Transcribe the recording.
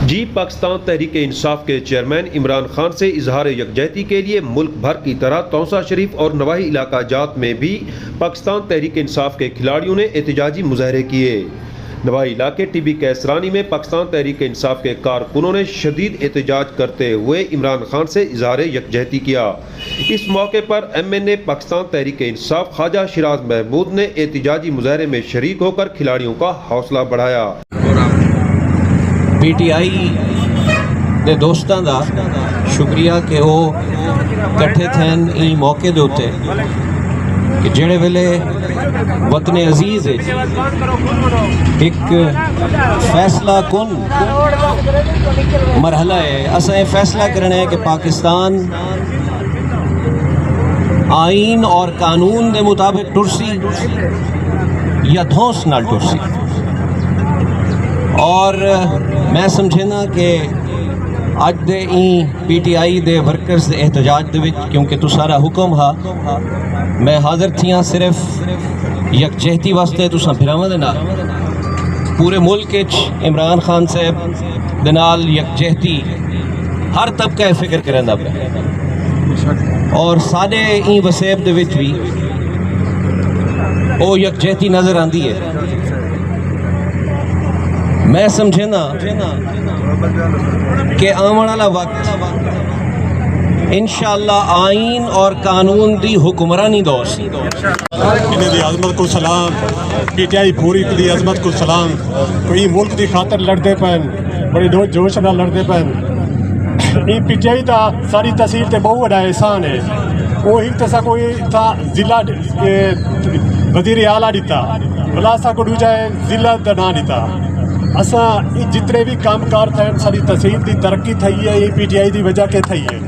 جی پاکستان تحریک انصاف کے چیئرمین عمران خان سے اظہار یکجہتی کے لیے ملک بھر کی طرح توسا شریف اور نواحی علاقہ جات میں بھی پاکستان تحریک انصاف کے کھلاڑیوں نے احتجاجی مظاہرے کیے۔ نواحی علاقے ٹی بی کیسرانی میں پاکستان تحریک انصاف کے کارکنوں نے شدید احتجاج کرتے ہوئے عمران خان سے اظہار یکجہتی کیا۔ اس موقع پر ایم این اے پاکستان تحریک انصاف خواجہ شیراز محمود نے احتجاجی مظاہرے میں شریک ہو کر کھلاڑیوں کا حوصلہ بڑھایا۔ پی ٹی آئی دے دوستاں دا شکریہ کہ وہ کٹھے تھین ای موقع دے ہوتے کہ جڑے ویلے وطن عزیز ایک فیصلہ کن مرحلہ ہے۔ اساں یہ فیصلہ کرنا ہے کہ پاکستان آئین اور قانون دے مطابق ٹرسی یا دھوس نال ٹرسی، اور میں سمجھنا کہ اج دے این پی ٹی آئی دے ورکرز دے احتجاج دے وچ کیونکہ تو سارا حکم ہا میں حاضر تھیاں صرف یکجہتی واسطے تساں بھراواں دے نال پورے ملک وچ عمران خان صاحب دے نال یکجہتی ہر طبقہ فکر کرندا پیا، اور سارے این وسیب دے وچ بھی او یکجہتی نظر آندی ہے۔ میں سمجھنا کہ آمن والا وقت انشاءاللہ آئین اور قانون دی حکمرانی دوست انہیں دی عظمت کو سلام، پی ٹی آئی پوری دی عظمت کو سلام۔ کوئی ملک دی خاطر لڑتے پہن، بڑی جوش نہ لڑتے پہن۔ یہ پی ٹی آئی دا ساری تحصیل تے بہت بڑا احسان ہے۔ وہ ایک تسا کوئی تھا ضلع وزیر اعلیٰ دیتا، بلاسا کو دوجا ضلع دا نہ دیتا۔ اساں جتنے بھی کام کار تھے ساری تحصیل دی ترقی تھی ہے، یہ پی ٹی آئی دی وجہ کے تھی ہے۔